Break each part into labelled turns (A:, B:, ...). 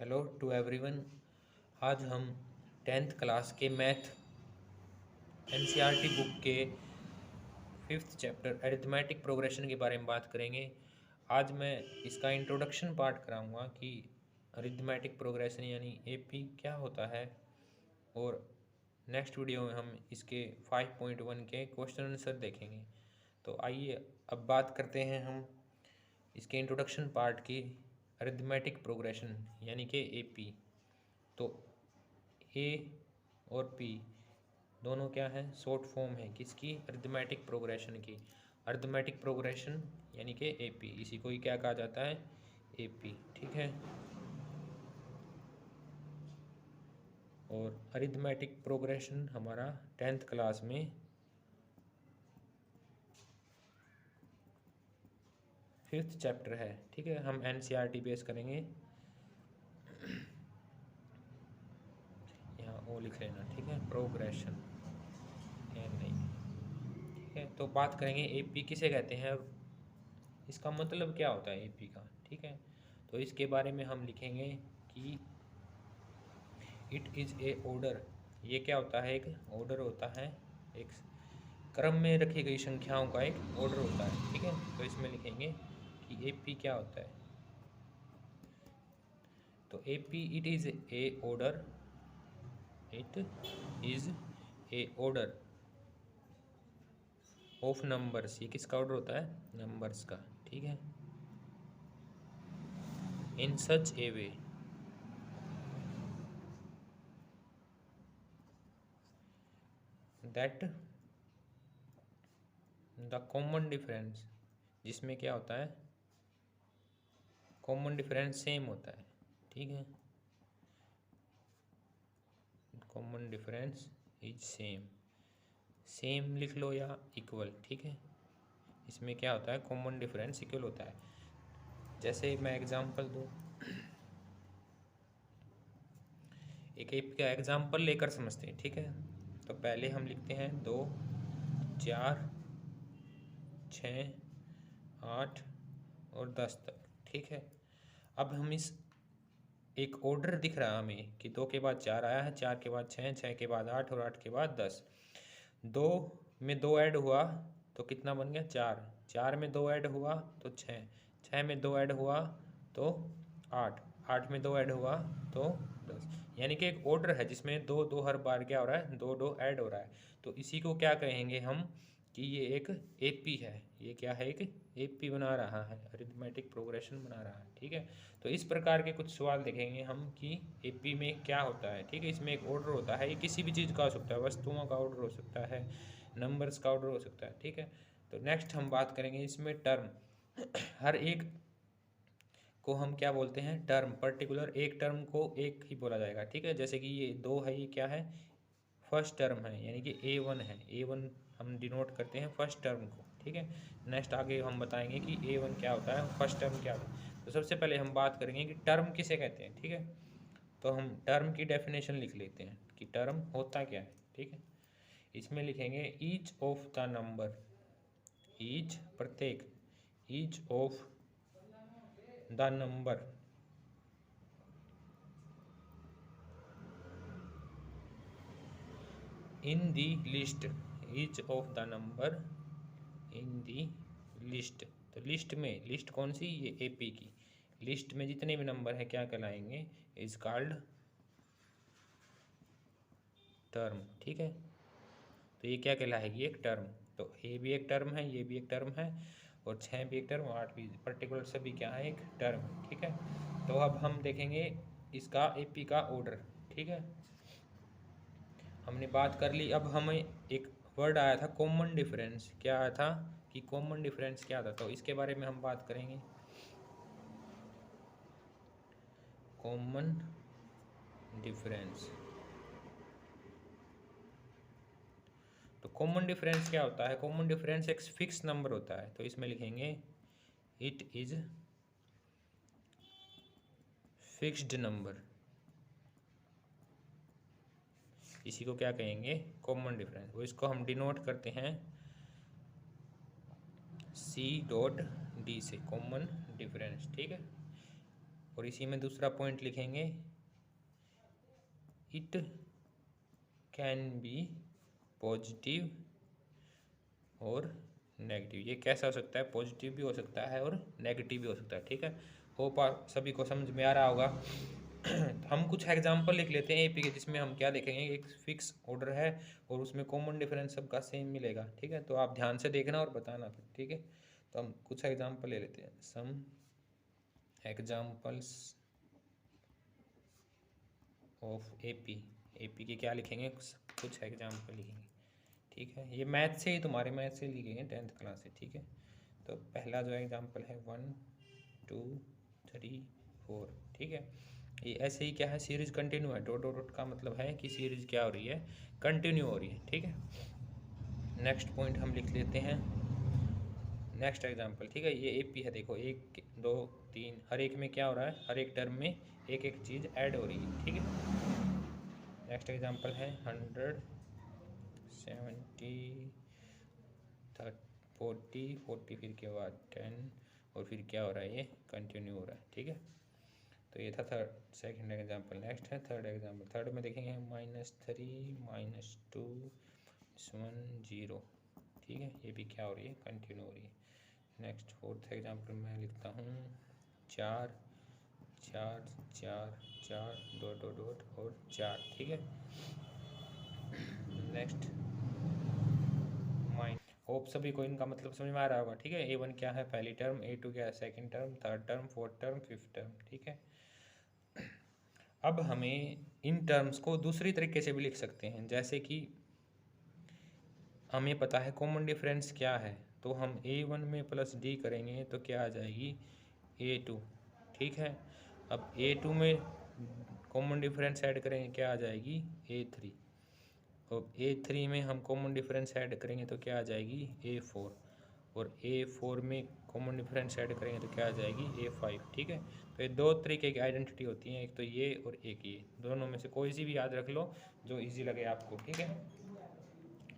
A: Hello to everyone. आज हम 10th class के मैथ एनसीईआरटी बुक के 5th चैप्टर अरिथमेटिक प्रोग्रेशन के बारे में बात करेंगे। आज मैं इसका इंट्रोडक्शन पार्ट कराऊंगा कि अरिथमेटिक प्रोग्रेशन यानी एपी क्या होता है, और नेक्स्ट वीडियो में हम इसके 5.1 के क्वेश्चन आंसर देखेंगे। तो आइए अब बात करते हैं हम इसके इंट्रोडक्शन पार्ट की, अरिथमेटिक प्रोग्रेशन यानी कि एपी। तो ए और पी दोनों क्या है, शॉर्ट फॉर्म है किसकी, अरिथमेटिक प्रोग्रेशन की। अरिथमेटिक प्रोग्रेशन यानी कि एपी, इसी को ही क्या कहा जाता है, एपी, ठीक है। और अरिथमेटिक प्रोग्रेशन हमारा 10th क्लास में 5th चैप्टर है, ठीक है। हम एनसीईआरटी बेस करेंगे, यहाँ ओ लिख लेना, ठीक है, प्रोग्रेशन एन नहीं, ठीक है। तो बात करेंगे एपी किसे कहते हैं और इसका मतलब क्या होता है एपी का, ठीक है। तो इसके बारे में हम लिखेंगे कि इट इज़ ए ऑर्डर। ये क्या होता है, एक ऑर्डर होता है, एक क्रम में रखी गई संख्याओं का एक ऑर्डर होता है, ठीक है। तो इसमें लिखेंगे कि एपी क्या होता है। तो AP it is a order, it is a order of numbers. ये किसका ऑर्डर होता है, नंबर्स का, ठीक है। In such a way that the common difference, जिसमें क्या होता है, कॉमन डिफरेंस सेम होता है, ठीक है। Common difference is same, same लिख लो या इक्वल, ठीक है। इसमें क्या होता है, कॉमन डिफरेंस इक्वल होता है। जैसे मैं एग्जांपल दूँ, एक का एग्जांपल लेकर समझते हैं, ठीक है। तो पहले हम लिखते हैं 2, 4, 6, 8 और 10 तक, ठीक है। अब हम इस एक ऑर्डर दिख रहा है हमें कि 2 के बाद 4 आया है, 4 के बाद 6, 6 के बाद 8 और 8 के बाद 10। 2 में 2 ऐड हुआ तो कितना बन गया, 4। 4 में 2 ऐड हुआ तो 6। 6 में 2 ऐड हुआ तो 8। 8 में 2 ऐड हुआ तो 10। यानी कि एक ऑर्डर है जिसमें 2 2 हर बार क्या हो रहा है, 2 2 ऐड हो रहा है। तो इसी को क्या कहेंगे हम कि ये एक एपी है। ये क्या है, एक एपी बना रहा है, अरिथमेटिक प्रोग्रेशन बना रहा है, ठीक है। तो इस प्रकार के कुछ सवाल देखेंगे हम कि एपी में क्या होता है, ठीक है। इसमें एक ऑर्डर होता है, ये किसी भी चीज़ का हो सकता है, वस्तुओं का ऑर्डर हो सकता है, नंबर्स का ऑर्डर हो सकता है, ठीक है। तो नेक्स्ट हम बात करेंगे इसमें टर्म। हर एक को हम क्या बोलते हैं, टर्म, पर्टिकुलर एक टर्म को एक ही बोला जाएगा, ठीक है। जैसे कि ये 2 है, ये क्या है, फर्स्ट टर्म है, यानी कि A1 है। A1 हम डिनोट करते हैं फर्स्ट टर्म को, ठीक है। नेक्स्ट आगे हम बताएंगे कि A1 क्या होता है, फर्स्ट टर्म क्या होता है। तो सबसे पहले हम बात करेंगे कि टर्म किसे कहते हैं, ठीक है। तो हम टर्म की डेफिनेशन लिख लेते हैं कि टर्म होता क्या है, ठीक है। इसमें लिखेंगे each of the number, each प्रत्येक, each of the number in the list, each of the number in the list. तो लिस्ट में, लिस्ट कौन सी, ये एपी की लिस्ट में जितने भी नंबर हैं क्या कहलाएंगे, इज कॉल्ड टर्म, ठीक है। तो ये क्या कहलाएगी, एक टर्म। तो ए भी एक टर्म है, ये भी एक टर्म है, और 6 भी एक टर्म, 8 भी, पर्टिकुलर सभी क्या है, एक टर्म, ठीक है। तो अब हम देखेंगे इसका एपी का ऑर्डर, ठीक है। हमने बात कर ली। अब हमें एक वर्ड आया था कॉमन डिफरेंस, क्या आया था कि कॉमन डिफरेंस क्या था, तो इसके बारे में हम बात करेंगे। कॉमन डिफरेंस, तो कॉमन डिफरेंस क्या होता है, कॉमन डिफरेंस एक फिक्स नंबर होता है। तो इसमें लिखेंगे इट इज फिक्स्ड नंबर, इसी को क्या कहेंगे, कॉमन डिफरेंस। वो इसको हम डिनोट करते हैं C.D से, कॉमन डिफरेंस, ठीक है। और इसी में दूसरा पॉइंट लिखेंगे, इट कैन बी पॉजिटिव और नेगेटिव। ये कैसा हो सकता है, पॉजिटिव भी हो सकता है और नेगेटिव भी हो सकता है। ठीक है, होप सभी को समझ में आ रहा होगा। हम कुछ एग्जांपल लिख लेते हैं एपी के, जिसमें हम क्या देखेंगे, एक फिक्स ऑर्डर है और उसमें कॉमन डिफरेंस सबका सेम मिलेगा। ठीक है, तो आप ध्यान से देखना और बताना फिर। ठीक है, तो हम कुछ एग्जांपल ले लेते हैं, some examples of AP. AP के क्या लिखेंगे, कुछ एग्जांपल लिखेंगे। ठीक है, ये मैथ से ही, तुम्हारे मैथ से लिखे हैं 10th क्लास से। ठीक है, तो पहला जो एग्जांपल है 1 2 3 4। ठीक है, ये ऐसे ही क्या है, सीरीज कंटिन्यू है। डॉट डॉट डॉट का मतलब है कि सीरीज क्या हो रही है, कंटिन्यू हो रही है। ठीक है, नेक्स्ट पॉइंट हम लिख लेते हैं, नेक्स्ट एग्जांपल। ठीक है, ये एपी है, देखो 1 2 3, हर एक में क्या हो रहा है, हर एक टर्म में एक एक चीज़ ऐड हो रही है। ठीक है, नेक्स्ट एग्जांपल है 100 70 40 40, फिर के बाद 10, और फिर क्या हो रहा है, ये कंटिन्यू हो रहा है। ठीक है, तो ये था थर्ड सेकंड एग्जांपल। नेक्स्ट है थर्ड एग्जांपल। थर्ड में देखेंगे -3 -2 1 0। ठीक है, ये भी क्या हो रही है, कंटिन्यू हो रही है। नेक्स्ट फोर्थ एग्जांपल मैं लिखता हूँ 4 4 4 4 डॉट डॉट डॉट और 4। ठीक है, नेक्स्ट होप सभी को इनका मतलब समझ में आ रहा होगा। ठीक है, A1 क्या है, पहली टर्म, A2 क्या है, second term, third term, fourth term, fifth term. ठीक है, अब हमें इन टर्म्स को दूसरी तरीके से भी लिख सकते हैं, जैसे कि हमें पता है कॉमन डिफरेंस क्या है, तो हम A1 में प्लस डी करेंगे तो क्या आ जाएगी, A2। ठीक है, अब A2 में कॉमन डिफरेंस ऐड करेंगे, क्या आ जाएगी, A3। और A3 में हम कॉमन डिफरेंस ऐड करेंगे तो क्या आ जाएगी, A4। और A4 में कॉमन डिफरेंस ऐड करेंगे तो क्या आ जाएगी, A5। ठीक है, तो ये दो तरीके की आइडेंटिटी होती हैं, एक तो ये और एक ये, दोनों में से कोई सी भी याद रख लो जो इजी लगे आपको। ठीक है,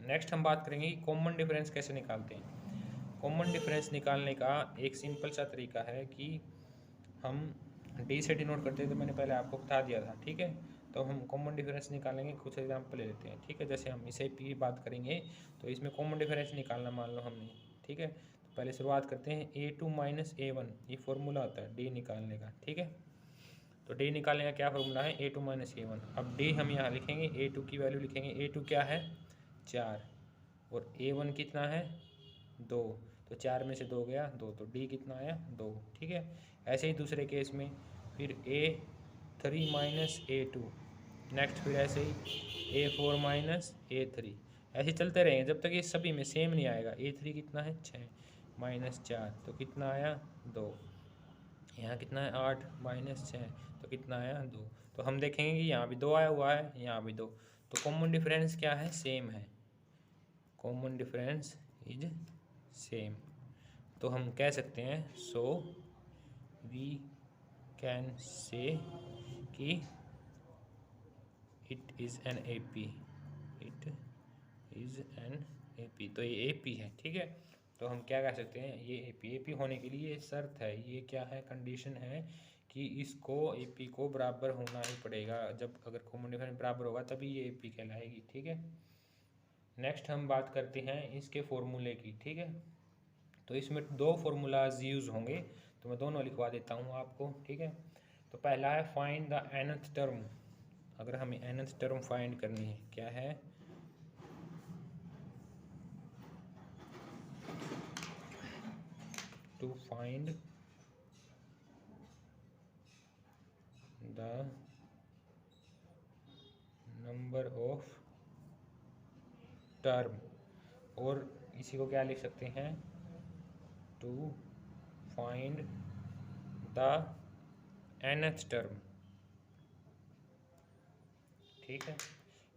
A: नेक्स्ट हम बात करेंगे कि कॉमन डिफरेंस कैसे निकालते हैं। कॉमन डिफरेंस निकालने का एक सिंपल सा तरीका है कि हम डी से डिनोट करते हैं, तो मैंने पहले आपको बता दिया था। ठीक है, तो हम कॉमन डिफरेंस निकालेंगे, कुछ एग्जांपल ले लेते हैं। ठीक है, जैसे हम इसे पी बात करेंगे तो इसमें कॉमन डिफरेंस निकालना मान लो हमने। ठीक है, तो पहले शुरुआत करते हैं, A2 - A1, ये फॉर्मूला होता है डी निकालने का। ठीक है, तो डी निकालने का क्या फॉर्मूला है, A2 - A1। अब डी हम यहाँ लिखेंगे, A2 की वैल्यू लिखेंगे, A2 क्या है, 4, और A1 कितना है, 2, तो 4 में से 2 गया 2, तो डी कितना आया, 2। ठीक है, ऐसे ही दूसरे केस में फिर A3 - A2, नेक्स्ट फिर ऐसे ही A4 - A3, ऐसे चलते रहेंगे जब तक ये सभी में सेम नहीं आएगा। A3 कितना है, 6 -4, तो कितना आया, 2। यहाँ कितना है, 8 -6, तो कितना आया, 2। तो हम देखेंगे कि यहाँ भी 2 आया हुआ है, यहाँ भी 2, तो कॉमन डिफरेंस क्या है, सेम है। कॉमन डिफरेंस इज सेम, तो हम कह सकते हैं, सो वी कैन से कि it is an AP, it is an AP, तो ये AP है। ठीक है, तो हम क्या कह सकते हैं, ये AP होने के लिए शर्त है, ये क्या है, कंडीशन है कि इसको AP को बराबर होना ही पड़ेगा। जब अगर कॉमन डिफरेंस बराबर होगा तभी ये AP कहलाएगी। ठीक है, नेक्स्ट हम बात करते हैं इसके फॉर्मूले की। ठीक है, तो इसमें 2 फार्मूलाज यूज़ होंगे, तो मैं दोनों लिखवा देता हूँ आपको। ठीक है, तो पहला है फाइंड द nth टर्म। अगर हमें nth टर्म फाइंड करनी है, क्या है, to find the number of term, और इसी को क्या लिख सकते हैं, to find the nth term. ठीक है,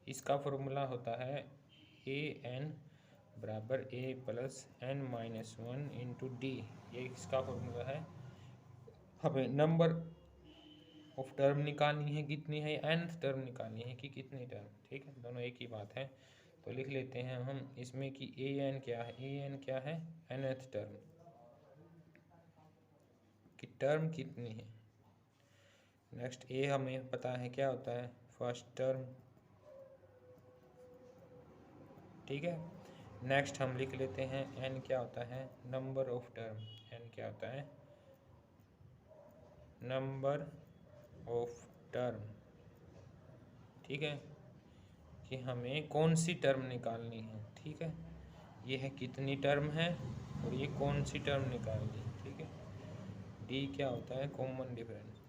A: इसका फॉर्मूला होता है AN बराबर A plus N - 1 into D, ये इसका फॉर्मूला है। हमें नंबर ऑफ टर्म निकालनी है, कितनी है, nth टर्म निकालनी है कि कितनी टर्म। ठीक है, दोनों एक ही बात है, तो लिख लेते हैं हम इसमें कि AN क्या है, AN क्या है, nth टर्म की टर्म कितनी है, नेक्स्ट ए हमें पता है क्या होता है, फर्स्ट टर्म, ठीक है। नेक्स्ट हम लिख लेते हैं एन क्या होता है, नंबर ऑफ टर्म। एन क्या होता है, नंबर ऑफ टर्म, ठीक है, कि हमें कौन सी टर्म निकालनी है, ठीक है। ये है कितनी टर्म है और ये कौन सी टर्म निकालनी है, ठीक है। डी क्या होता है, कॉमन डिफरेंस,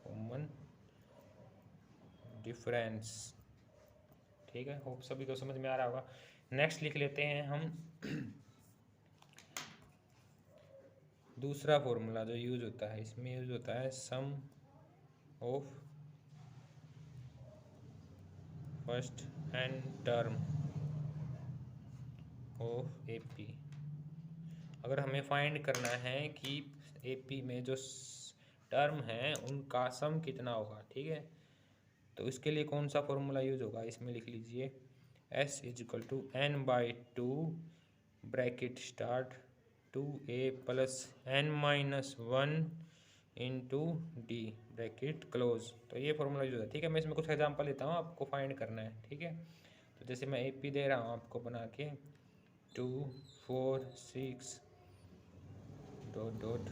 A: कॉमन डिफरेंस, ठीक है। होप सभी को समझ में आ रहा होगा। नेक्स्ट लिख लेते हैं हम दूसरा फॉर्मूला जो यूज होता है, इसमें यूज होता है sum of first N term of AP. अगर हमें फाइंड करना है कि एपी में जो टर्म है उनका सम कितना होगा, ठीक है, तो इसके लिए कौन सा फॉर्मूला यूज होगा, इसमें लिख लीजिए S is equal to N by two bracket start 2a plus n minus 1 into D bracket close. तो ये फॉर्मूला यूज होता है, ठीक है। मैं इसमें कुछ एग्जांपल लेता हूँ, आपको फाइंड करना है, ठीक है। तो जैसे मैं AP दे रहा हूँ आपको बना के 2 4 6 डॉट डॉट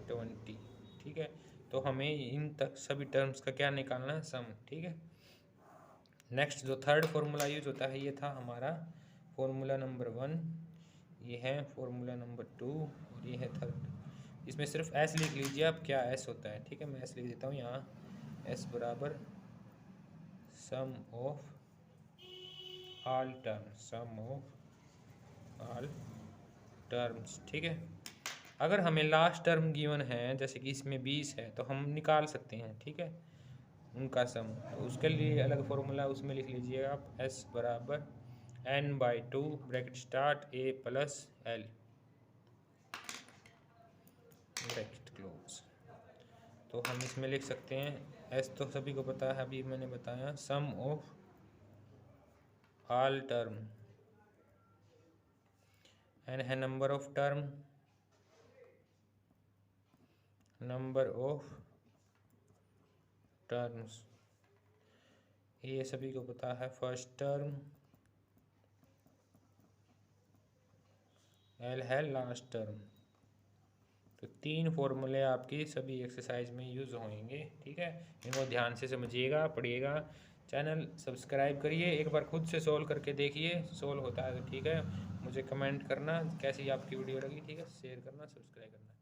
A: 20, ठीक है। तो हमें इन तक सभी टर्म्स का क्या निकालना है, सम, ठीक है। नेक्स्ट जो थर्ड फॉर्मूला यूज होता है, ये था हमारा फॉर्मूला नंबर 1, ये है फॉर्मूला नंबर 2 और ये है थर्ड। इसमें सिर्फ S लिख लीजिए आप, क्या S होता है, ठीक है। मैं S लिख देता हूँ यहाँ, S बराबर sum of all terms, sum of all terms, ठीक है। अगर हमें लास्ट टर्म गिवन है, जैसे कि इसमें 20 है, तो हम निकाल सकते हैं, ठीक है, उनका सम। तो उसके लिए अलग फॉर्मूला, उसमें लिख लीजिएगा आप S बराबर n by two bracket start a plus l bracket close. तो हम इसमें लिख सकते हैं S तो सभी को पता है, अभी मैंने बताया, सम ऑफ ऑल टर्म, n है number of term, number of terms, ये सभी को पता है, फर्स्ट टर्म, L है लास्ट टर्म। तो 3 फॉर्मूले आपकी सभी एक्सरसाइज में यूज़ होंगे, ठीक है। इनको ध्यान से समझिएगा, पढ़िएगा। चैनल सब्सक्राइब करिए, एक बार खुद से सोल्व करके देखिए, सोल्व होता है तो ठीक है। मुझे कमेंट करना कैसी आपकी वीडियो लगी, ठीक है। शेयर करना, सब्सक्राइब करना।